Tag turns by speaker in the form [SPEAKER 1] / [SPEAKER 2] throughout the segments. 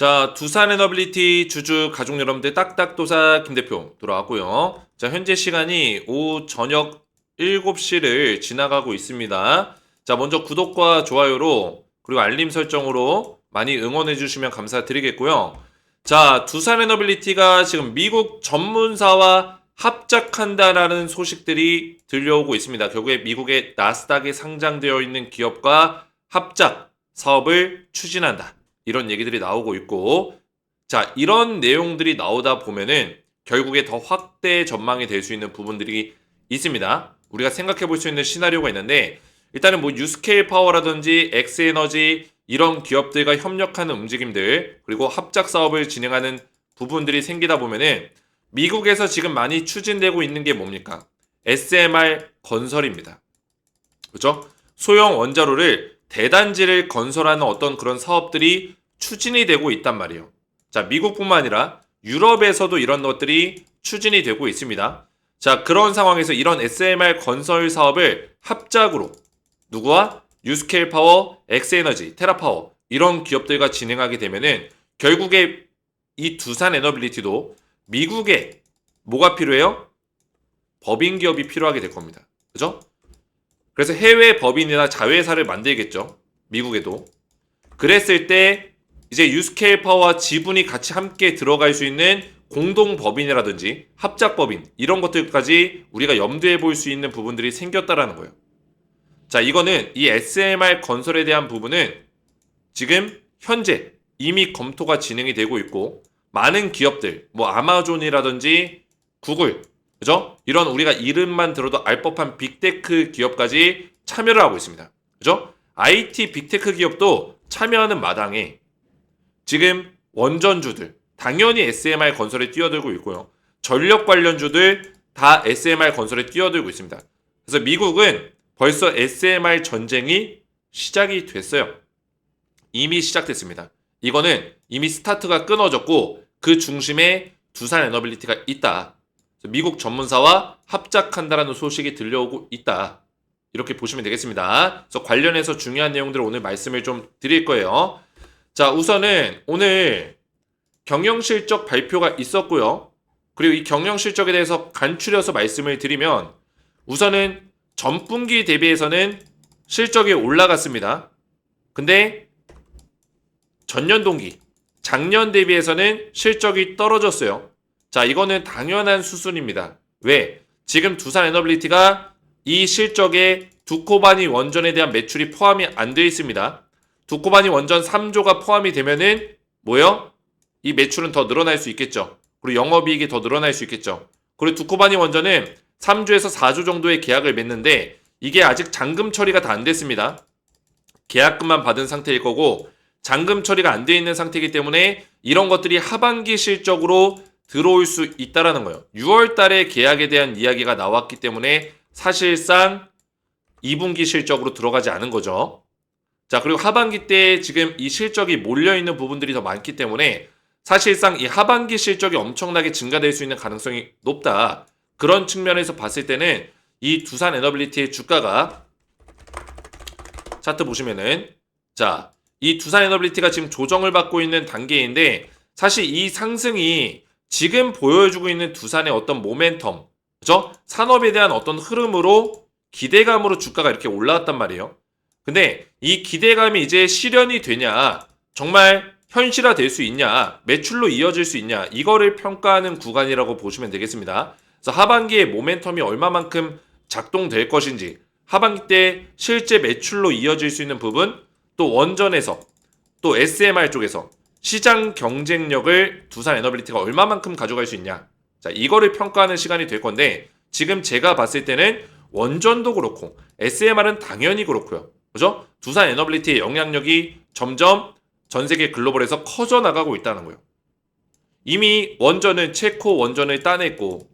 [SPEAKER 1] 자, 두산 에너빌리티 주주 가족 여러분들 딱딱도사 김 대표 돌아왔고요. 자, 현재 시간이 오후 저녁 7시를 지나가고 있습니다. 자, 먼저 구독과 좋아요로 그리고 알림 설정으로 많이 응원해 주시면 감사드리겠고요. 자, 두산 에너빌리티가 지금 미국 전문사와 합작한다라는 소식들이 들려오고 있습니다. 결국에 미국의 나스닥에 상장되어 있는 기업과 합작 사업을 추진한다. 이런 얘기들이 나오고 있고, 자, 이런 내용들이 나오다 보면은 결국에 더 확대 전망이 될 수 있는 부분들이 있습니다. 우리가 생각해 볼 수 있는 시나리오가 있는데, 일단은 뭐 유스케일 파워라든지 엑스에너지 이런 기업들과 협력하는 움직임들, 그리고 합작 사업을 진행하는 부분들이 생기다 보면은 미국에서 지금 많이 추진되고 있는 게 뭡니까? SMR 건설입니다. 그렇죠? 소형 원자로를 대단지를 건설하는 어떤 그런 사업들이 추진이 되고 있단 말이에요. 자, 미국뿐만 아니라 유럽에서도 이런 것들이 추진이 되고 있습니다. 자, 그런 상황에서 이런 SMR 건설 사업을 합작으로 누구와? 유스케일 파워, 엑스에너지, 테라파워 이런 기업들과 진행하게 되면은 결국에 이 두산 에너빌리티도 미국에 뭐가 필요해요? 법인 기업이 필요하게 될 겁니다. 그죠? 그래서 해외 법인이나 자회사를 만들겠죠. 미국에도. 그랬을 때 이제 유스케일 파워와 지분이 같이 함께 들어갈 수 있는 공동 법인이라든지 합작 법인 이런 것들까지 우리가 염두에 볼 수 있는 부분들이 생겼다라는 거예요. 자, 이거는 이 SMR 건설에 대한 부분은 지금 현재 이미 검토가 진행이 되고 있고 많은 기업들, 뭐 아마존이라든지 구글, 그죠? 이런 우리가 이름만 들어도 알 법한 빅테크 기업까지 참여를 하고 있습니다. 그죠? IT 빅테크 기업도 참여하는 마당에 지금 원전주들, 당연히 SMR 건설에 뛰어들고 있고요. 전력 관련주들 다 SMR 건설에 뛰어들고 있습니다. 그래서 미국은 벌써 SMR 전쟁이 시작이 됐어요. 이미 시작됐습니다. 이거는 이미 스타트가 끊어졌고 그 중심에 두산 에너빌리티가 있다. 미국 전문사와 합작한다라는 소식이 들려오고 있다. 이렇게 보시면 되겠습니다. 그래서 관련해서 중요한 내용들을 오늘 말씀을 좀 드릴 거예요. 자, 우선은 오늘 경영실적 발표가 있었고요. 그리고 이 경영실적에 대해서 간추려서 말씀을 드리면 우선은 전분기 대비해서는 실적이 올라갔습니다. 근데 전년 동기, 작년 대비해서는 실적이 떨어졌어요. 자, 이거는 당연한 수순입니다. 왜? 지금 두산 에너빌리티가 이 실적에 두코바니 원전에 대한 매출이 포함이 안 되어 있습니다. 두코바니 원전 3조가 포함이 되면은 뭐요? 이 매출은 더 늘어날 수 있겠죠. 그리고 영업이익이 더 늘어날 수 있겠죠. 그리고 두코바니 원전은 3조에서 4조 정도의 계약을 맺는데 이게 아직 잔금 처리가 다 안 됐습니다. 계약금만 받은 상태일 거고 잔금 처리가 안 돼 있는 상태이기 때문에 이런 것들이 하반기 실적으로 들어올 수 있다라는 거예요. 6월 달에 계약에 대한 이야기가 나왔기 때문에 사실상 2분기 실적으로 들어가지 않은 거죠. 자, 그리고 하반기 때 지금 이 실적이 몰려있는 부분들이 더 많기 때문에 사실상 이 하반기 실적이 엄청나게 증가될 수 있는 가능성이 높다. 그런 측면에서 봤을 때는 이 두산 에너빌리티의 주가가 차트 보시면은 자, 이 두산 에너빌리티가 지금 조정을 받고 있는 단계인데 사실 이 상승이 지금 보여주고 있는 두산의 어떤 모멘텀, 그죠? 산업에 대한 어떤 흐름으로 기대감으로 주가가 이렇게 올라왔단 말이에요. 근데 이 기대감이 이제 실현이 되냐, 정말 현실화 될 수 있냐, 매출로 이어질 수 있냐, 이거를 평가하는 구간이라고 보시면 되겠습니다. 그래서 하반기에 모멘텀이 얼마만큼 작동될 것인지, 하반기 때 실제 매출로 이어질 수 있는 부분, 또 원전에서, 또 SMR 쪽에서 시장 경쟁력을 두산 에너빌리티가 얼마만큼 가져갈 수 있냐. 자, 이거를 평가하는 시간이 될 건데 지금 제가 봤을 때는 원전도 그렇고 SMR은 당연히 그렇고요. 그죠? 두산 에너빌리티의 영향력이 점점 전 세계 글로벌에서 커져 나가고 있다는 거예요. 이미 원전은 체코 원전을 따냈고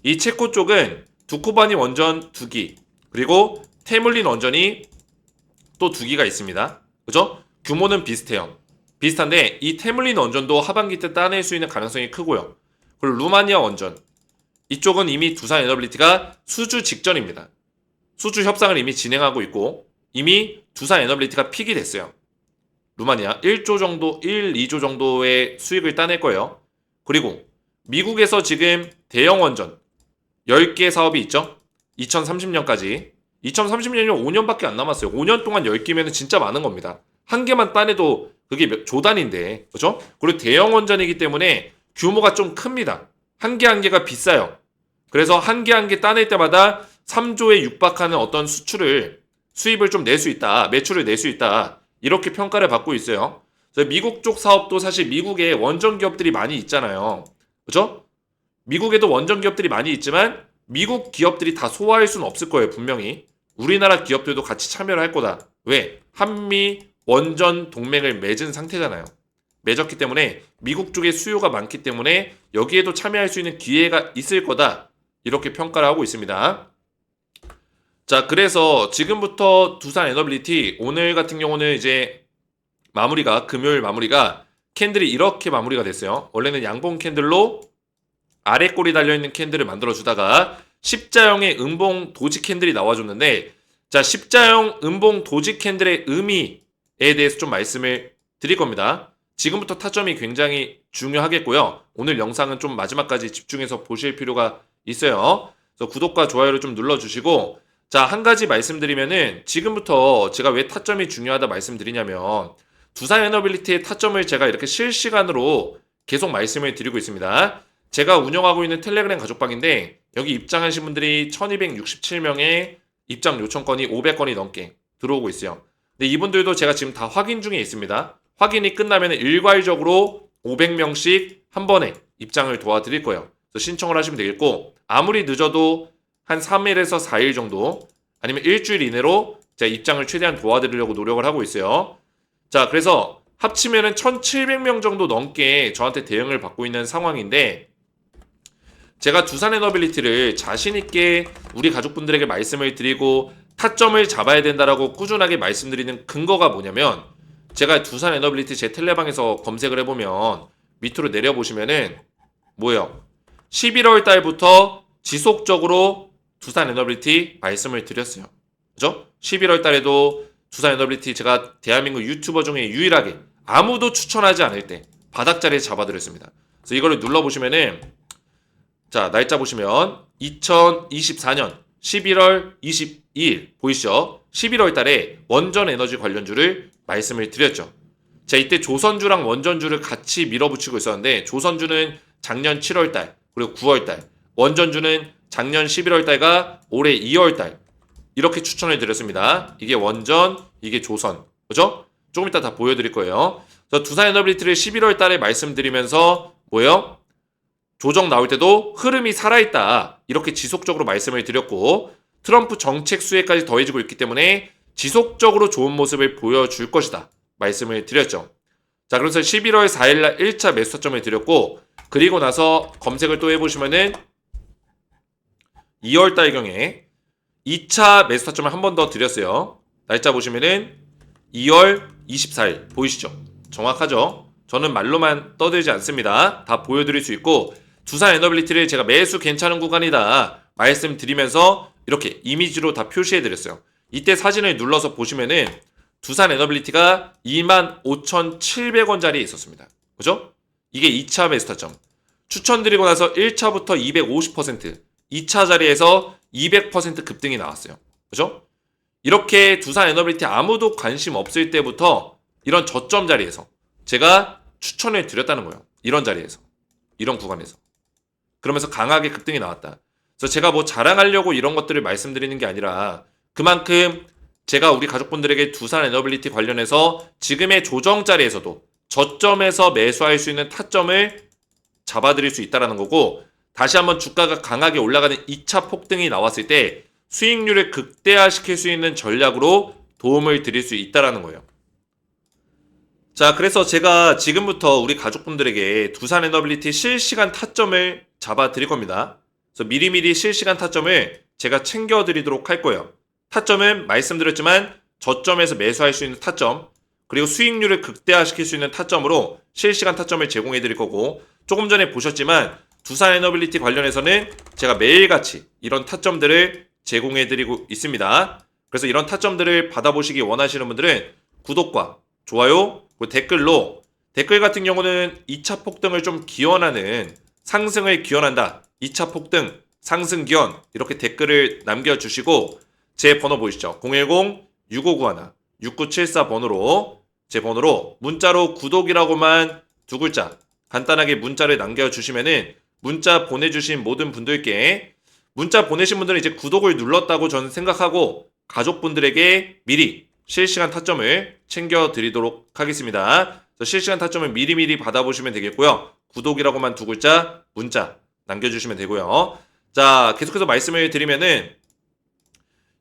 [SPEAKER 1] 이 체코 쪽은 두코바니 원전 2기 그리고 테물린 원전이 또 2기가 있습니다. 그죠? 규모는 비슷해요. 비슷한데 이 테물린 원전도 하반기 때 따낼 수 있는 가능성이 크고요. 그리고 루마니아 원전 이쪽은 이미 두산 에너빌리티가 수주 직전입니다. 수주 협상을 이미 진행하고 있고 이미 두산 에너빌리티가 픽이 됐어요. 루마니아 1조 정도, 2조 정도의 수익을 따낼 거예요. 그리고 미국에서 지금 대형 원전 10개 사업이 있죠. 2030년까지. 2030년이면 5년밖에 안 남았어요. 5년 동안 10개면 진짜 많은 겁니다. 한 개만 따내도 그게 조단인데, 그죠? 그리고 대형 원전이기 때문에 규모가 좀 큽니다. 한 개 한 개가 비싸요. 그래서 한 개 한 개 따낼 때마다 3조에 육박하는 어떤 수입을 좀 낼 수 있다. 매출을 낼 수 있다. 이렇게 평가를 받고 있어요. 그래서 미국 쪽 사업도 사실 미국에 원전 기업들이 많이 있잖아요. 그죠? 미국에도 원전 기업들이 많이 있지만 미국 기업들이 다 소화할 수는 없을 거예요. 분명히. 우리나라 기업들도 같이 참여를 할 거다. 왜? 한미 원전 동맹을 맺은 상태잖아요. 맺었기 때문에 미국 쪽에 수요가 많기 때문에 여기에도 참여할 수 있는 기회가 있을 거다. 이렇게 평가를 하고 있습니다. 자, 그래서 지금부터 두산 에너빌리티 오늘 같은 경우는 이제 금요일 마무리가 캔들이 이렇게 마무리가 됐어요. 원래는 양봉 캔들로 아래 꼬리 달려있는 캔들을 만들어주다가 십자형의 음봉 도지 캔들이 나와줬는데, 자, 십자형 음봉 도지 캔들의 의미에 대해서 좀 말씀을 드릴 겁니다. 지금부터 타점이 굉장히 중요하겠고요. 오늘 영상은 좀 마지막까지 집중해서 보실 필요가 있어요. 그래서 구독과 좋아요를 좀 눌러주시고, 자, 한 가지 말씀드리면은 지금부터 제가 왜 타점이 중요하다 말씀드리냐면 두산 에너빌리티의 타점을 제가 이렇게 실시간으로 계속 말씀을 드리고 있습니다. 제가 운영하고 있는 텔레그램 가족방인데 여기 입장하신 분들이 1267명의 입장 요청건이 500건이 넘게 들어오고 있어요. 근데 이분들도 제가 지금 다 확인 중에 있습니다. 확인이 끝나면 일괄적으로 500명씩 한 번에 입장을 도와드릴 거예요. 그래서 신청을 하시면 되겠고, 아무리 늦어도 한 3일에서 4일 정도 아니면 일주일 이내로 제가 입장을 최대한 도와드리려고 노력을 하고 있어요. 자, 그래서 합치면은 1700명 정도 넘게 저한테 대응을 받고 있는 상황인데, 제가 두산 에너빌리티를 자신있게 우리 가족분들에게 말씀을 드리고 타점을 잡아야 된다라고 꾸준하게 말씀드리는 근거가 뭐냐면, 제가 두산 에너빌리티 제 텔레방에서 검색을 해보면 밑으로 내려보시면은 뭐예요? 11월 달부터 지속적으로 두산 에너빌리티 말씀을 드렸어요. 그죠? 11월 달에도 두산 에너빌리티 제가 대한민국 유튜버 중에 유일하게 아무도 추천하지 않을 때 바닥자리에 잡아드렸습니다. 그래서 이거를 눌러보시면은, 자, 날짜 보시면 2024년 11월 22일 보이시죠? 11월 달에 원전 에너지 관련주를 말씀을 드렸죠. 자, 이때 조선주랑 원전주를 같이 밀어붙이고 있었는데, 조선주는 작년 7월 달, 그리고 9월 달, 원전주는 작년 11월 달과 올해 2월 달 이렇게 추천을 드렸습니다. 이게 원전, 이게 조선. 그죠? 조금 이따 다 보여드릴 거예요. 그래서 두산 에너빌리티를 11월 달에 말씀드리면서 뭐예요? 조정 나올 때도 흐름이 살아있다. 이렇게 지속적으로 말씀을 드렸고, 트럼프 정책 수혜까지 더해지고 있기 때문에 지속적으로 좋은 모습을 보여줄 것이다. 말씀을 드렸죠. 자, 그래서 11월 4일날 1차 매수 타점을 드렸고, 그리고 나서 검색을 또 해보시면은 2월 달경에 2차 매수 타점을 한 번 더 드렸어요. 날짜 보시면은 2월 24일 보이시죠? 정확하죠? 저는 말로만 떠들지 않습니다. 다 보여드릴 수 있고, 두산 에너빌리티를 제가 매수 괜찮은 구간이다 말씀드리면서 이렇게 이미지로 다 표시해드렸어요. 이때 사진을 눌러서 보시면은 두산 에너빌리티가 25,700원짜리에 있었습니다. 그죠? 이게 2차 매수 타점. 추천드리고 나서 1차부터 250%, 2차 자리에서 200% 급등이 나왔어요. 그죠? 이렇게 두산 에너빌리티 아무도 관심 없을 때부터 이런 저점 자리에서 제가 추천을 드렸다는 거예요. 이런 자리에서. 이런 구간에서. 그러면서 강하게 급등이 나왔다. 그래서 제가 뭐 자랑하려고 이런 것들을 말씀드리는 게 아니라 그만큼 제가 우리 가족분들에게 두산 에너빌리티 관련해서 지금의 조정 자리에서도 저점에서 매수할 수 있는 타점을 잡아드릴 수 있다는 거고, 다시 한번 주가가 강하게 올라가는 2차 폭등이 나왔을 때 수익률을 극대화시킬 수 있는 전략으로 도움을 드릴 수 있다는 거예요. 자, 그래서 제가 지금부터 우리 가족분들에게 두산 에너빌리티 실시간 타점을 잡아드릴 겁니다. 그래서 미리미리 실시간 타점을 제가 챙겨드리도록 할 거예요. 타점은 말씀드렸지만 저점에서 매수할 수 있는 타점, 그리고 수익률을 극대화시킬 수 있는 타점으로 실시간 타점을 제공해 드릴 거고, 조금 전에 보셨지만 두산 에너빌리티 관련해서는 제가 매일같이 이런 타점들을 제공해 드리고 있습니다. 그래서 이런 타점들을 받아보시기 원하시는 분들은 구독과 좋아요 그 댓글 같은 경우는 2차 폭등을 좀 기원하는 상승을 기원한다. 2차 폭등, 상승 기원 이렇게 댓글을 남겨주시고 제 번호 보이시죠? 010-6591-6974 번호로 제 번호로 문자로 구독이라고만 두 글자 간단하게 문자를 남겨주시면은 문자 보내주신 모든 분들께 문자 보내신 분들은 이제 구독을 눌렀다고 저는 생각하고 가족분들에게 미리 실시간 타점을 챙겨드리도록 하겠습니다. 실시간 타점을 미리미리 받아보시면 되겠고요. 구독이라고만 두 글자 문자 남겨주시면 되고요. 자, 계속해서 말씀을 드리면은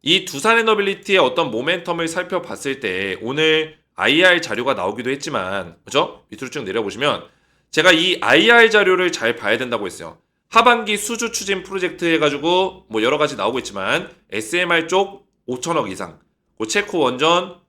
[SPEAKER 1] 이 두산에너빌리티의 어떤 모멘텀을 살펴봤을 때 오늘 IR 자료가 나오기도 했지만 그죠? 밑으로 쭉 내려보시면 제가 이 IR 자료를 잘 봐야 된다고 했어요. 하반기 수주 추진 프로젝트 해가지고 뭐 여러 가지 나오고 있지만 SMR 쪽 5천억 이상, 그 체코 원전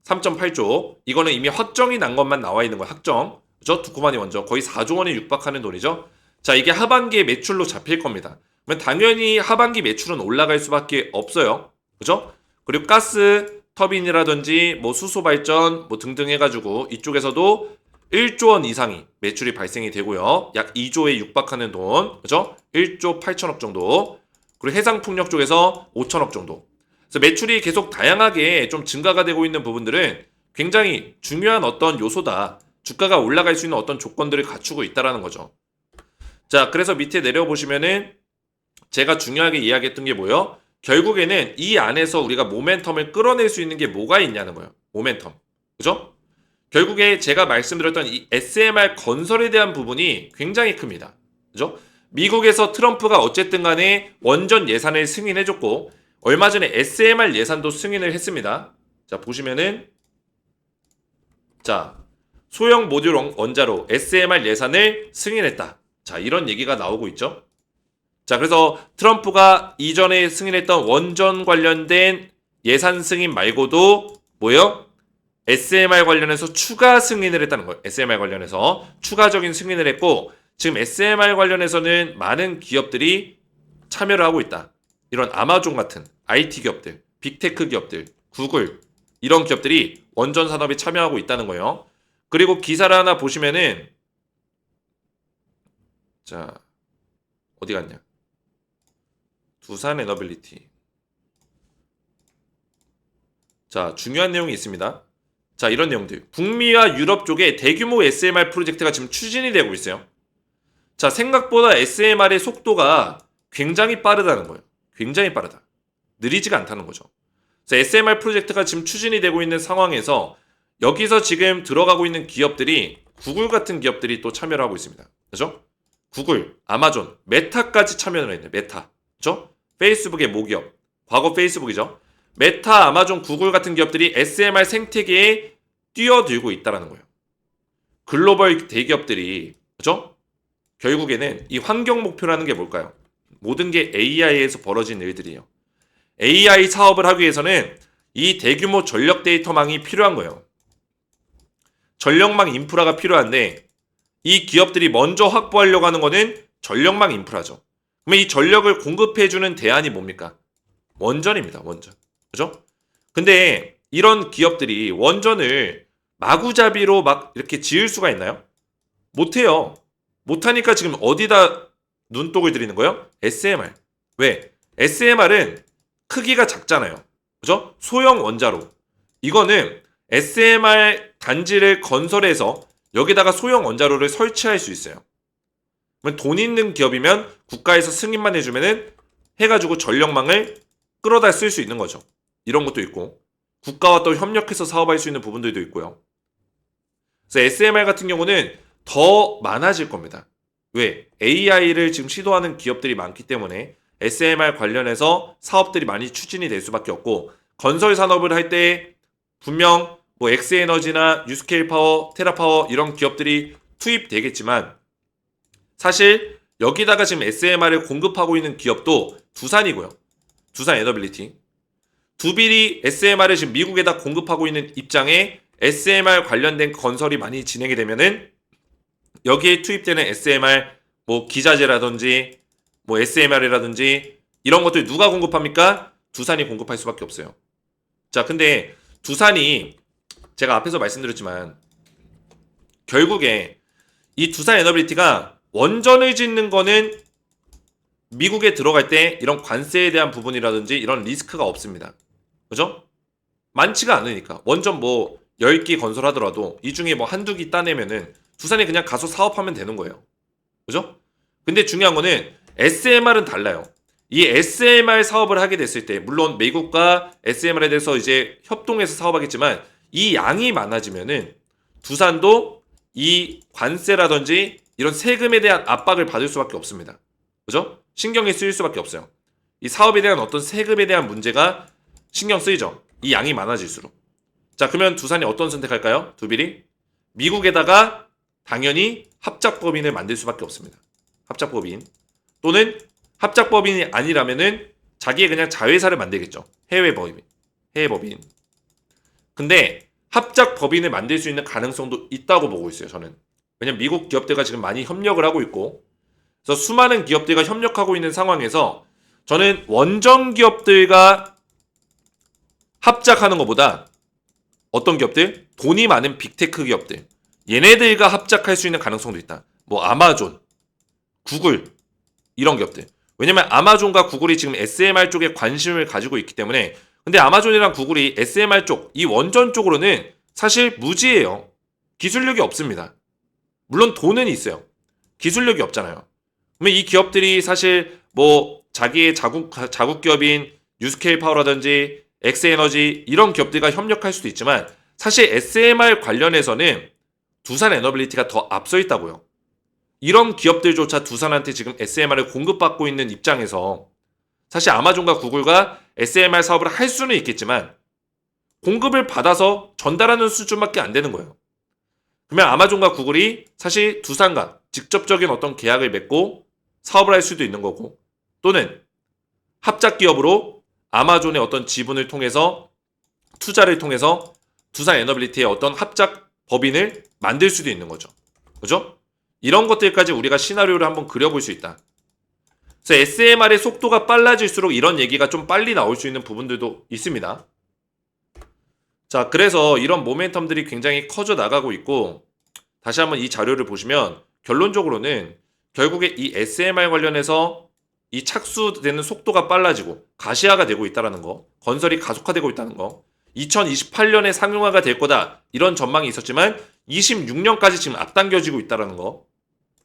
[SPEAKER 1] 3.8조 이거는 이미 확정이 난 것만 나와 있는 거예요. 확정. 그죠? 두코마니 원전 거의 4조 원에 육박하는 돈이죠. 자, 이게 하반기에 매출로 잡힐 겁니다. 그러면 당연히 하반기 매출은 올라갈 수밖에 없어요. 그죠? 그리고 가스 터빈이라든지 뭐 수소 발전 뭐 등등 해가지고 이쪽에서도 1조 원 이상이 매출이 발생이 되고요. 약 2조에 육박하는 돈, 그죠? 1조 8천억 정도. 그리고 해상풍력 쪽에서 5천억 정도. 그래서 매출이 계속 다양하게 좀 증가가 되고 있는 부분들은 굉장히 중요한 어떤 요소다. 주가가 올라갈 수 있는 어떤 조건들을 갖추고 있다라는 거죠. 자, 그래서 밑에 내려보시면은 제가 중요하게 이야기했던 게 뭐예요? 결국에는 이 안에서 우리가 모멘텀을 끌어낼 수 있는 게 뭐가 있냐는 거예요. 모멘텀. 그죠? 결국에 제가 말씀드렸던 이 SMR 건설에 대한 부분이 굉장히 큽니다. 그죠? 미국에서 트럼프가 어쨌든 간에 원전 예산을 승인해줬고 얼마 전에 SMR 예산도 승인을 했습니다. 자, 보시면은 자, 소형 모듈 원자로 SMR 예산을 승인했다. 자, 이런 얘기가 나오고 있죠. 자, 그래서 트럼프가 이전에 승인했던 원전 관련된 예산 승인 말고도 뭐예요? SMR 관련해서 추가 승인을 했다는 거예요. SMR 관련해서 추가적인 승인을 했고 지금 SMR 관련해서는 많은 기업들이 참여를 하고 있다. 이런 아마존 같은 IT 기업들, 빅테크 기업들, 구글 이런 기업들이 원전 산업에 참여하고 있다는 거예요. 그리고 기사를 하나 보시면은 자, 어디 갔냐? 두산에너빌리티. 자, 중요한 내용이 있습니다. 자, 이런 내용들. 북미와 유럽 쪽에 대규모 SMR 프로젝트가 지금 추진이 되고 있어요. 자, 생각보다 SMR의 속도가 굉장히 빠르다는 거예요. 굉장히 빠르다. 느리지가 않다는 거죠. 그래서 SMR 프로젝트가 지금 추진이 되고 있는 상황에서 여기서 지금 들어가고 있는 기업들이 구글 같은 기업들이 또 참여를 하고 있습니다. 그죠? 구글, 아마존, 메타까지 참여를 했네. 메타. 그죠? 페이스북의 모기업. 과거 페이스북이죠. 메타, 아마존, 구글 같은 기업들이 SMR 생태계에 뛰어들고 있다는 거예요. 글로벌 대기업들이 그죠? 결국에는 이 환경 목표라는 게 뭘까요? 모든 게 AI에서 벌어진 일들이에요. AI 사업을 하기 위해서는 이 대규모 전력 데이터망이 필요한 거예요. 전력망 인프라가 필요한데 이 기업들이 먼저 확보하려고 하는 거는 전력망 인프라죠. 그러면 이 전력을 공급해주는 대안이 뭡니까? 원전입니다. 원전. 그죠? 근데 이런 기업들이 원전을 마구잡이로 막 이렇게 지을 수가 있나요? 못해요. 못하니까 지금 어디다 눈독을 들이는 거예요? SMR. 왜? SMR은 크기가 작잖아요. 그죠? 소형 원자로. 이거는 SMR 단지를 건설해서 여기다가 소형 원자로를 설치할 수 있어요. 그러면 돈 있는 기업이면 국가에서 승인만 해주면은 해가지고 전력망을 끌어다 쓸 수 있는 거죠. 이런 것도 있고 국가와 또 협력해서 사업할 수 있는 부분들도 있고요. 그래서 SMR 같은 경우는 더 많아질 겁니다. 왜? AI를 지금 시도하는 기업들이 많기 때문에 SMR 관련해서 사업들이 많이 추진이 될 수밖에 없고 건설 산업을 할 때 분명 뭐 엑스에너지나 유스케일 파워, 테라파워 이런 기업들이 투입되겠지만 사실 여기다가 지금 SMR을 공급하고 있는 기업도 두산이고요. 두산에너빌리티. 두빌이 SMR을 지금 미국에다 공급하고 있는 입장에 SMR 관련된 건설이 많이 진행이 되면은 여기에 투입되는 SMR 뭐 기자재라든지 뭐 SMR이라든지 이런 것들 누가 공급합니까? 두산이 공급할 수밖에 없어요. 자, 근데 두산이 제가 앞에서 말씀드렸지만 결국에 이 두산 에너빌리티가 원전을 짓는 거는 미국에 들어갈 때 이런 관세에 대한 부분이라든지 이런 리스크가 없습니다. 그죠? 많지가 않으니까. 원전 뭐 10기 건설하더라도 이 중에 뭐 한두 기 따내면은 두산이 그냥 가서 사업하면 되는 거예요. 그죠? 근데 중요한 거는 SMR은 달라요. 이 SMR 사업을 하게 됐을 때, 물론 미국과 SMR에 대해서 이제 협동해서 사업하겠지만 이 양이 많아지면은 두산도 이 관세라든지 이런 세금에 대한 압박을 받을 수밖에 없습니다. 그죠? 신경이 쓰일 수밖에 없어요. 이 사업에 대한 어떤 세금에 대한 문제가 신경 쓰이죠. 이 양이 많아질수록. 자, 그러면 두산이 어떤 선택할까요? 두빌이? 미국에다가 당연히 합작법인을 만들 수밖에 없습니다. 합작법인. 또는 합작법인이 아니라면은 자기의 그냥 자회사를 만들겠죠. 해외법인. 해외법인. 근데 합작법인을 만들 수 있는 가능성도 있다고 보고 있어요, 저는. 왜냐면 미국 기업들과 지금 많이 협력을 하고 있고, 그래서 수많은 기업들과 협력하고 있는 상황에서 저는 원전 기업들과 합작하는 것보다 어떤 기업들? 돈이 많은 빅테크 기업들. 얘네들과 합작할 수 있는 가능성도 있다. 뭐 아마존, 구글 이런 기업들. 왜냐면 아마존과 구글이 지금 SMR 쪽에 관심을 가지고 있기 때문에. 근데 아마존이랑 구글이 SMR 쪽, 이 원전 쪽으로는 사실 무지예요. 기술력이 없습니다. 물론 돈은 있어요. 기술력이 없잖아요. 그러면 이 기업들이 사실 뭐 자기의 자국 기업인 뉴스케일 파워라든지 엑스에너지 이런 기업들과 협력할 수도 있지만 사실 SMR 관련해서는 두산 에너빌리티가 더 앞서 있다고요. 이런 기업들조차 두산한테 지금 SMR을 공급받고 있는 입장에서 사실 아마존과 구글과 SMR 사업을 할 수는 있겠지만 공급을 받아서 전달하는 수준밖에 안 되는 거예요. 그러면 아마존과 구글이 사실 두산과 직접적인 어떤 계약을 맺고 사업을 할 수도 있는 거고, 또는 합작 기업으로 아마존의 어떤 지분을 통해서 투자를 통해서 두산 에너빌리티의 어떤 합작 법인을 만들 수도 있는 거죠. 그죠? 이런 것들까지 우리가 시나리오를 한번 그려볼 수 있다. 그래서 SMR의 속도가 빨라질수록 이런 얘기가 좀 빨리 나올 수 있는 부분들도 있습니다. 자, 그래서 이런 모멘텀들이 굉장히 커져 나가고 있고, 다시 한번 이 자료를 보시면 결론적으로는 결국에 이 SMR 관련해서 이 착수되는 속도가 빨라지고 가시화가 되고 있다는 거, 건설이 가속화되고 있다는 거, 2028년에 상용화가 될 거다 이런 전망이 있었지만 26년까지 지금 앞당겨지고 있다는 거,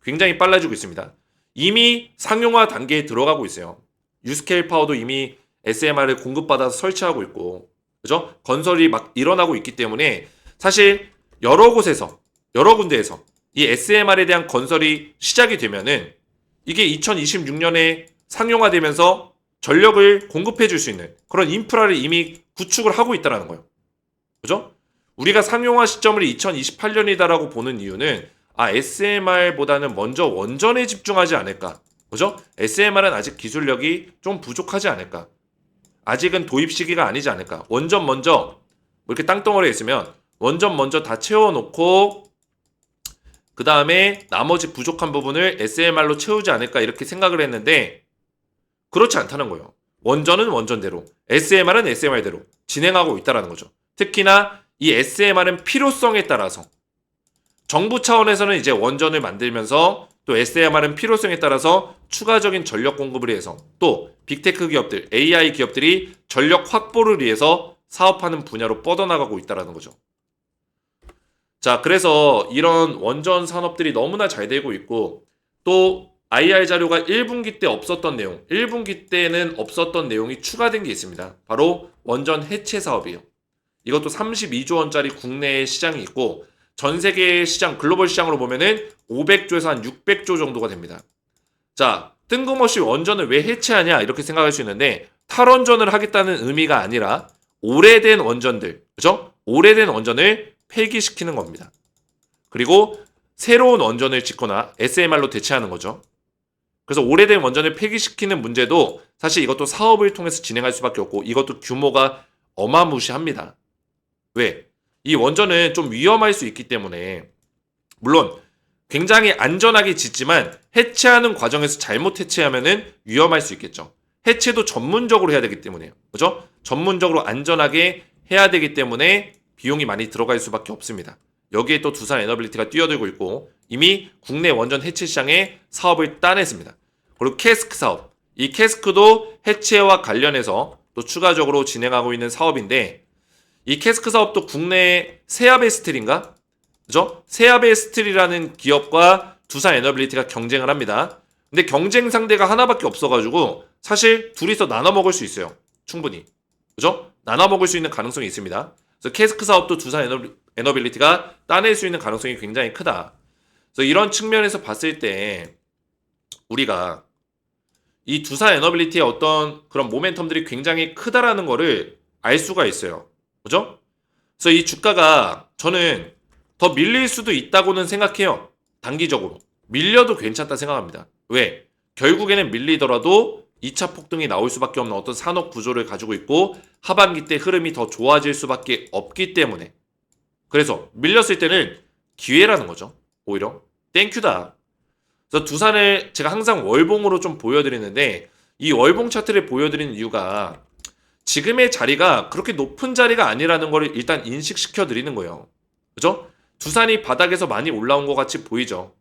[SPEAKER 1] 굉장히 빨라지고 있습니다. 이미 상용화 단계에 들어가고 있어요. 유스케일 파워도 이미 SMR을 공급받아서 설치하고 있고, 그죠? 건설이 막 일어나고 있기 때문에 사실 여러 곳에서, 여러 군데에서 이 SMR에 대한 건설이 시작이 되면은 이게 2026년에 상용화되면서 전력을 공급해 줄 수 있는 그런 인프라를 이미 구축을 하고 있다는 거예요. 그죠? 우리가 상용화 시점을 2028년이다라고 보는 이유는 SMR보다는 먼저 원전에 집중하지 않을까. 그죠? SMR은 아직 기술력이 좀 부족하지 않을까. 아직은 도입 시기가 아니지 않을까. 원전 먼저 뭐 이렇게 땅덩어리에 있으면 원전 먼저 다 채워놓고 그 다음에 나머지 부족한 부분을 SMR로 채우지 않을까 이렇게 생각을 했는데 그렇지 않다는 거예요. 원전은 원전대로, SMR은 SMR대로 진행하고 있다는 거죠. 특히나 이 SMR은 필요성에 따라서 정부 차원에서는 이제 원전을 만들면서 또 SMR은 필요성에 따라서 추가적인 전력 공급을 위해서 또 빅테크 기업들, AI 기업들이 전력 확보를 위해서 사업하는 분야로 뻗어나가고 있다는 거죠. 자, 그래서 이런 원전 산업들이 너무나 잘 되고 있고 또 IR 자료가 1분기 때 없었던 내용, 1분기 때는 없었던 내용이 추가된 게 있습니다. 바로 원전 해체 사업이에요. 이것도 32조 원짜리 국내 시장이 있고 전 세계 시장, 글로벌 시장으로 보면은 500조에서 한 600조 정도가 됩니다. 자, 뜬금없이 원전을 왜 해체하냐 이렇게 생각할 수 있는데 탈원전을 하겠다는 의미가 아니라 오래된 원전들, 그죠? 오래된 원전을 폐기시키는 겁니다. 그리고 새로운 원전을 짓거나 SMR로 대체하는 거죠. 그래서 오래된 원전을 폐기시키는 문제도 사실 이것도 사업을 통해서 진행할 수밖에 없고 이것도 규모가 어마무시합니다. 왜? 이 원전은 좀 위험할 수 있기 때문에 물론 굉장히 안전하게 짓지만 해체하는 과정에서 잘못 해체하면은 위험할 수 있겠죠. 해체도 전문적으로 해야 되기 때문에요. 그죠? 전문적으로 안전하게 해야 되기 때문에 비용이 많이 들어갈 수밖에 없습니다. 여기에 또 두산 에너빌리티가 뛰어들고 있고 이미 국내 원전 해체 시장에 사업을 따냈습니다. 그리고 캐스크 사업, 이 캐스크도 해체와 관련해서 또 추가적으로 진행하고 있는 사업인데 이 캐스크 사업도 국내 세아베스틸인가? 그죠? 세아베스틸이라는 기업과 두산 에너빌리티가 경쟁을 합니다. 근데 경쟁 상대가 하나밖에 없어가지고 사실 둘이서 나눠 먹을 수 있어요. 충분히. 그죠? 나눠 먹을 수 있는 가능성이 있습니다. 그래서 캐스크 사업도 두산 에너빌리티가 따낼 수 있는 가능성이 굉장히 크다. 그래서 이런 측면에서 봤을 때 우리가 이 두산 에너빌리티의 어떤 그런 모멘텀들이 굉장히 크다라는 거를 알 수가 있어요. 그죠? 그래서 이 주가가 저는 더 밀릴 수도 있다고는 생각해요. 단기적으로. 밀려도 괜찮다 생각합니다. 왜? 결국에는 밀리더라도 2차 폭등이 나올 수밖에 없는 어떤 산업 구조를 가지고 있고 하반기 때 흐름이 더 좋아질 수밖에 없기 때문에 그래서 밀렸을 때는 기회라는 거죠. 오히려 땡큐다. 그래서 두산을 제가 항상 월봉으로 좀 보여드리는데 이 월봉 차트를 보여드리는 이유가 지금의 자리가 그렇게 높은 자리가 아니라는 걸 일단 인식시켜 드리는 거예요. 그죠? 두산이 바닥에서 많이 올라온 것 같이 보이죠.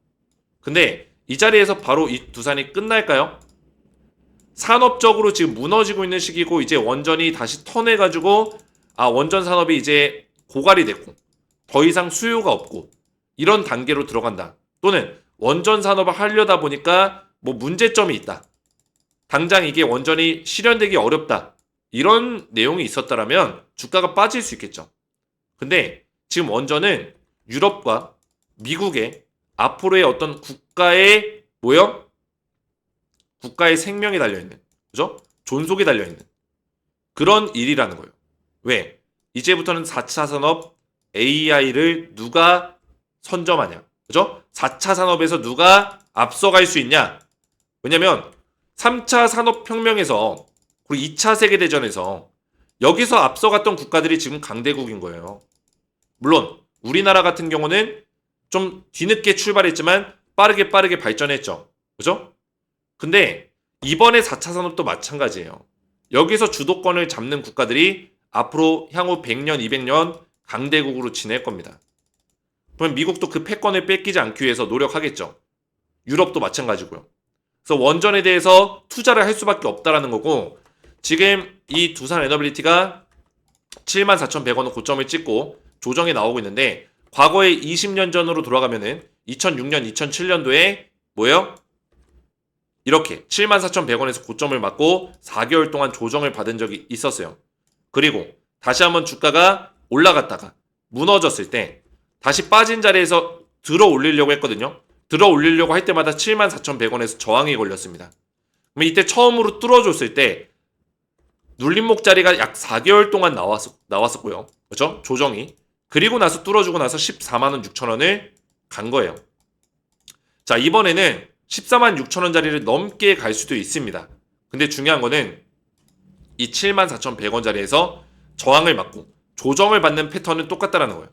[SPEAKER 1] 근데 이 자리에서 바로 이 두산이 끝날까요? 산업적으로 지금 무너지고 있는 시기고 이제 원전이 다시 턴해가지고 원전 산업이 이제 고갈이 됐고 더 이상 수요가 없고 이런 단계로 들어간다. 또는 원전 산업을 하려다 보니까 뭐 문제점이 있다. 당장 이게 원전이 실현되기 어렵다. 이런 내용이 있었다라면 주가가 빠질 수 있겠죠. 근데 지금 원전은 유럽과 미국의 앞으로의 어떤 국가의 뭐요? 국가의 생명이 달려있는, 그죠? 존속이 달려있는 그런 일이라는 거예요. 왜? 이제부터는 4차 산업 AI를 누가 선점하냐, 그죠? 4차 산업에서 누가 앞서갈 수 있냐? 왜냐면 3차 산업혁명에서 그리고 2차 세계대전에서 여기서 앞서갔던 국가들이 지금 강대국인 거예요. 물론 우리나라 같은 경우는 좀 뒤늦게 출발했지만 빠르게 발전했죠. 그죠? 근데 이번에 4차 산업도 마찬가지예요. 여기서 주도권을 잡는 국가들이 앞으로 향후 100년, 200년 강대국으로 지낼 겁니다. 그러면 미국도 그 패권을 뺏기지 않기 위해서 노력하겠죠. 유럽도 마찬가지고요. 그래서 원전에 대해서 투자를 할 수밖에 없다라는 거고 지금 이 두산 에너빌리티가 74,100원의 고점을 찍고 조정이 나오고 있는데 과거에 20년 전으로 돌아가면은 2006년, 2007년도에 뭐예요? 이렇게 74,100원에서 고점을 맞고 4개월 동안 조정을 받은 적이 있었어요. 그리고 다시 한번 주가가 올라갔다가 무너졌을 때 다시 빠진 자리에서 들어 올리려고 했거든요. 들어 올리려고 할 때마다 74,100원에서 저항이 걸렸습니다. 그럼 이때 처음으로 뚫어줬을 때 눌림목 자리가 약 4개월 동안 나왔었고요. 그렇죠? 조정이. 그리고 나서 뚫어주고 나서 14만 6천 원을 간 거예요. 자, 이번에는 14만 6천 원 자리를 넘게 갈 수도 있습니다. 근데 중요한 거는 이 74,100원 자리에서 저항을 맞고 조정을 받는 패턴은 똑같다라는 거예요.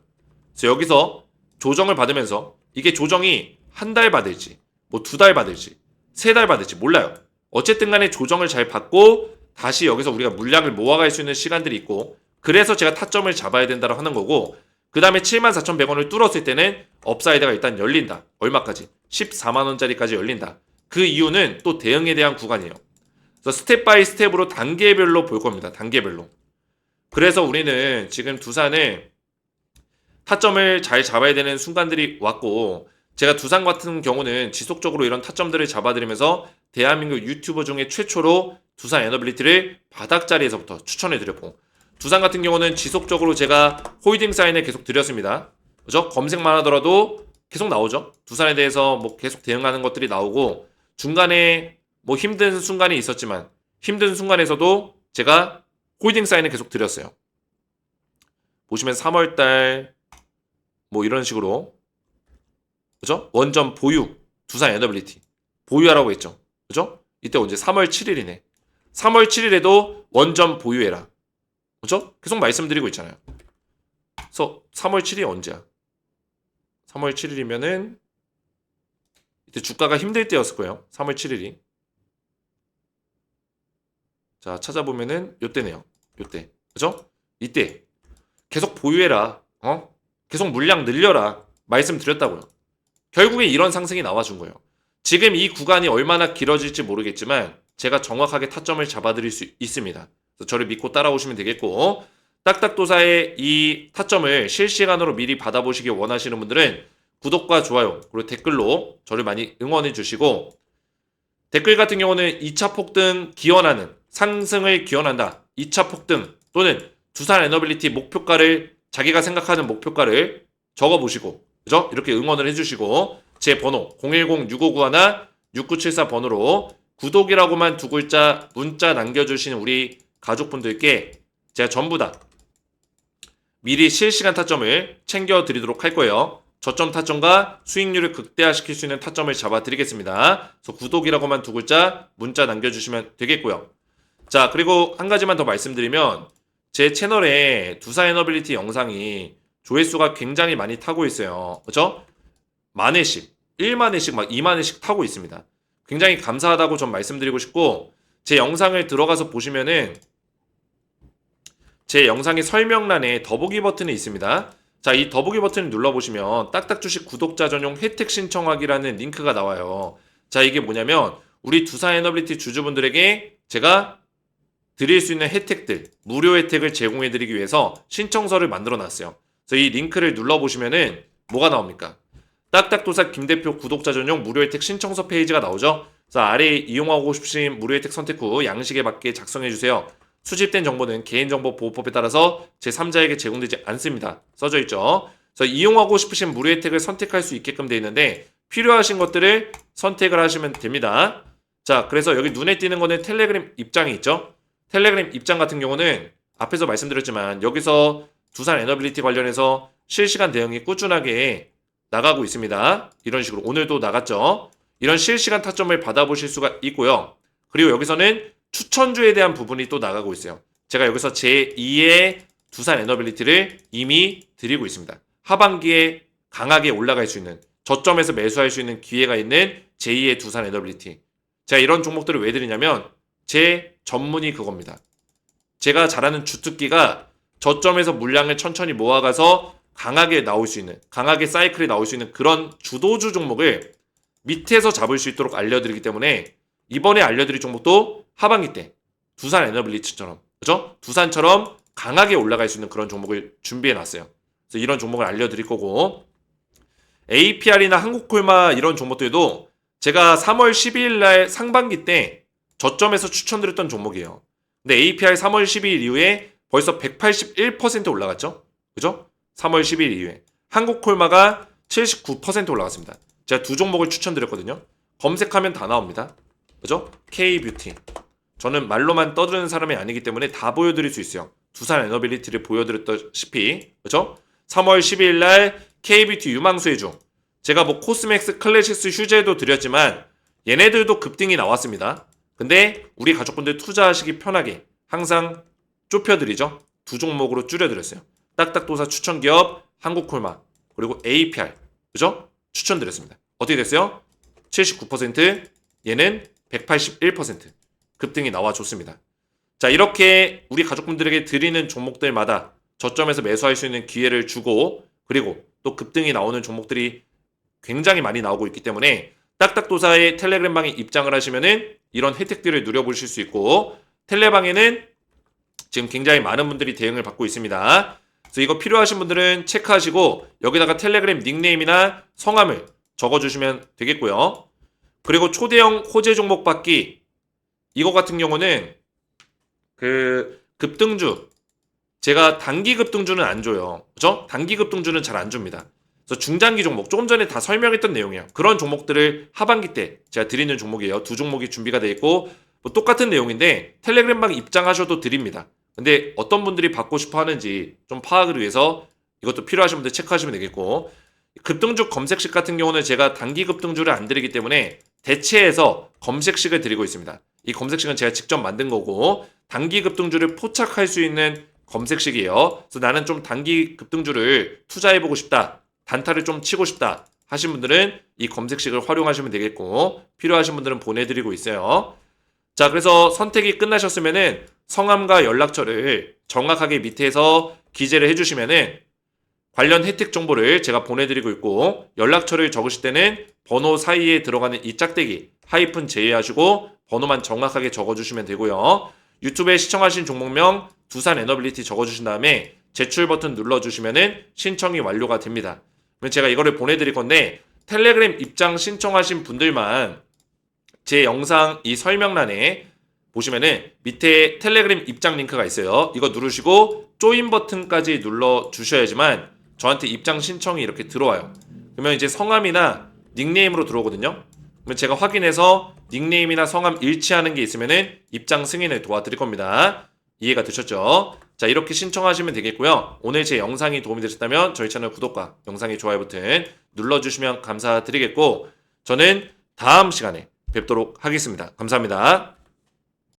[SPEAKER 1] 그래서 여기서 조정을 받으면서 이게 조정이 한 달 받을지 뭐 2달 받을지 3달 받을지 몰라요. 어쨌든 간에 조정을 잘 받고 다시 여기서 우리가 물량을 모아갈 수 있는 시간들이 있고 그래서 제가 타점을 잡아야 된다고 하는 거고 그 다음에 74,100원을 뚫었을 때는 업사이드가 일단 열린다. 얼마까지? 14만원짜리까지 열린다. 그 이유는 또 대응에 대한 구간이에요. 그래서 스텝 바이 스텝으로 단계별로 볼 겁니다. 단계별로. 그래서 우리는 지금 두산을 타점을 잘 잡아야 되는 순간들이 왔고 제가 두산 같은 경우는 지속적으로 이런 타점들을 잡아드리면서 대한민국 유튜버 중에 최초로 두산 에너빌리티를 바닥자리에서부터 추천해드렸고 두산 같은 경우는 지속적으로 제가 홀딩 사인을 계속 드렸습니다. 그죠? 검색만 하더라도 계속 나오죠. 두산에 대해서 뭐 계속 대응하는 것들이 나오고 중간에 뭐 힘든 순간이 있었지만 힘든 순간에서도 제가 홀딩 사인을 계속 드렸어요. 보시면 3월달 뭐 이런 식으로 그죠? 원전 보유 두산 에너빌리티 보유하라고 했죠. 그죠? 이때 언제 3월 7일이네. 3월 7일에도 원전 보유해라. 그죠? 계속 말씀드리고 있잖아요. 그래서 3월 7일이 언제야? 3월 7일이면은 이때 주가가 힘들 때였을 거예요. 3월 7일이. 자, 찾아보면은 요때네요. 요때. 그죠? 이때 계속 보유해라. 계속 물량 늘려라 말씀드렸다고요. 결국에 이런 상승이 나와준 거예요. 지금 이 구간이 얼마나 길어질지 모르겠지만 제가 정확하게 타점을 잡아드릴 수 있습니다. 그래서 저를 믿고 따라오시면 되겠고, 딱딱도사의 이 타점을 실시간으로 미리 받아보시기 원하시는 분들은 구독과 좋아요 그리고 댓글로 저를 많이 응원해 주시고, 댓글 같은 경우는 2차 폭등 기원하는, 상승을 기원한다, 2차 폭등 또는 두산 에너빌리티 목표가를, 자기가 생각하는 목표가를 적어보시고, 그죠? 이렇게 응원을 해주시고, 제 번호 010-6591-6974 번호로 구독이라고만 두 글자 문자 남겨주시는 우리 가족분들께 제가 전부 다 미리 실시간 타점을 챙겨드리도록 할 거예요. 저점 타점과 수익률을 극대화시킬 수 있는 타점을 잡아드리겠습니다. 그래서 구독이라고만 두 글자 문자 남겨주시면 되겠고요. 자, 그리고 한 가지만 더 말씀드리면, 제 채널에 두산 에너빌리티 영상이 조회수가 굉장히 많이 타고 있어요. 그죠? 만회씩, 1만회씩 막 2만회씩 타고 있습니다. 굉장히 감사하다고 좀 말씀드리고 싶고, 제 영상을 들어가서 보시면은 제 영상의 설명란에 더보기 버튼이 있습니다. 자, 이 더보기 버튼을 눌러보시면 딱딱주식 구독자 전용 혜택 신청하기라는 링크가 나와요. 자, 이게 뭐냐면 우리 두산 에너빌리티 주주분들에게 제가 드릴 수 있는 혜택들, 무료 혜택을 제공해드리기 위해서 신청서를 만들어 놨어요. 그래서 이 링크를 눌러보시면은 뭐가 나옵니까? 딱딱도사 김대표 구독자 전용 무료 혜택 신청서 페이지가 나오죠. 그래서 아래에 이용하고 싶으신 무료 혜택 선택 후 양식에 맞게 작성해주세요. 수집된 정보는 개인정보보호법에 따라서 제3자에게 제공되지 않습니다. 써져 있죠. 그래서 이용하고 싶으신 무료 혜택을 선택할 수 있게끔 되어 있는데, 필요하신 것들을 선택을 하시면 됩니다. 자, 그래서 여기 눈에 띄는 거는 텔레그램 입장이 있죠. 텔레그램 입장 같은 경우는 앞에서 말씀드렸지만 여기서 두산 에너빌리티 관련해서 실시간 대응이 꾸준하게 나가고 있습니다. 이런 식으로 오늘도 나갔죠. 이런 실시간 타점을 받아보실 수가 있고요. 그리고 여기서는 추천주에 대한 부분이 또 나가고 있어요. 제가 여기서 제2의 두산 에너빌리티를 이미 드리고 있습니다. 하반기에 강하게 올라갈 수 있는, 저점에서 매수할 수 있는 기회가 있는 제2의 두산 에너빌리티. 제가 이런 종목들을 왜 드리냐면 제 전문이 그겁니다. 제가 잘하는 주특기가 저점에서 물량을 천천히 모아가서 강하게 나올 수 있는, 강하게 사이클이 나올 수 있는 그런 주도주 종목을 밑에서 잡을 수 있도록 알려드리기 때문에 이번에 알려드릴 종목도 하반기 때 두산 에너빌리티처럼, 그죠? 두산처럼 강하게 올라갈 수 있는 그런 종목을 준비해 놨어요. 그래서 이런 종목을 알려드릴 거고, APR이나 한국콜마 이런 종목들도 제가 3월 12일 날 상반기 때 저점에서 추천드렸던 종목이에요. 근데 APR 3월 12일 이후에 벌써 181% 올라갔죠? 그죠? 3월 12일 이후에. 한국콜마가 79% 올라갔습니다. 제가 두 종목을 추천드렸거든요. 검색하면 다 나옵니다. 그죠? K뷰티. 저는 말로만 떠드는 사람이 아니기 때문에 다 보여드릴 수 있어요. 두산 에너빌리티를 보여드렸다시피. 그죠? 3월 12일 날 K뷰티 유망수의 중. 제가 뭐 코스맥스, 클래식스, 휴재도 드렸지만 얘네들도 급등이 나왔습니다. 근데 우리 가족분들 투자하시기 편하게 항상 좁혀드리죠. 두 종목으로 줄여드렸어요. 딱딱도사 추천기업 한국콜마 그리고 APR. 그죠? 추천드렸습니다. 어떻게 됐어요? 79%, 얘는 181% 급등이 나와줬습니다. 자, 이렇게 우리 가족분들에게 드리는 종목들마다 저점에서 매수할 수 있는 기회를 주고, 그리고 또 급등이 나오는 종목들이 굉장히 많이 나오고 있기 때문에 딱딱도사의 텔레그램방에 입장을 하시면은 이런 혜택들을 누려보실 수 있고, 텔레방에는 지금 굉장히 많은 분들이 대응을 받고 있습니다. 그래서 이거 필요하신 분들은 체크하시고 여기다가 텔레그램 닉네임이나 성함을 적어주시면 되겠고요. 그리고 초대형 호재 종목 받기, 이거 같은 경우는 그 급등주, 제가 단기 급등주는 안 줘요. 그죠? 단기 급등주는 잘 안 줍니다. 그래서 중장기 종목, 조금 전에 다 설명했던 내용이에요. 그런 종목들을 하반기 때 제가 드리는 종목이에요. 두 종목이 준비가 되어 있고, 뭐 똑같은 내용인데 텔레그램방 입장하셔도 드립니다. 근데 어떤 분들이 받고 싶어 하는지 좀 파악을 위해서 이것도 필요하신 분들 체크하시면 되겠고, 급등주 검색식 같은 경우는 제가 단기 급등주를 안 드리기 때문에 대체해서 검색식을 드리고 있습니다. 이 검색식은 제가 직접 만든 거고, 단기 급등주를 포착할 수 있는 검색식이에요. 그래서 나는 좀 단기 급등주를 투자해보고 싶다, 단타를 좀 치고 싶다 하신 분들은 이 검색식을 활용하시면 되겠고, 필요하신 분들은 보내드리고 있어요. 자, 그래서 선택이 끝나셨으면은 성함과 연락처를 정확하게 밑에서 기재를 해주시면은 관련 혜택 정보를 제가 보내드리고 있고 연락처를 적으실 때는 번호 사이에 들어가는 이 짝대기 하이픈 제외하시고 번호만 정확하게 적어주시면 되고요. 유튜브에 시청하신 종목명 두산 에너빌리티 적어주신 다음에 제출 버튼 눌러주시면은 신청이 완료가 됩니다. 그러면 제가 이거를 보내드릴 건데 텔레그램 입장 신청하신 분들만 제 영상 이 설명란에 보시면은 밑에 텔레그램 입장 링크가 있어요. 이거 누르시고 조인 버튼까지 눌러주셔야지만 저한테 입장 신청이 이렇게 들어와요. 그러면 이제 성함이나 닉네임으로 들어오거든요. 그러면 제가 확인해서 닉네임이나 성함 일치하는 게 있으면은 입장 승인을 도와드릴 겁니다. 이해가 되셨죠? 자, 이렇게 신청하시면 되겠고요. 오늘 제 영상이 도움이 되셨다면 저희 채널 구독과 영상의 좋아요 버튼 눌러주시면 감사드리겠고 저는 다음 시간에 뵙도록 하겠습니다. 감사합니다.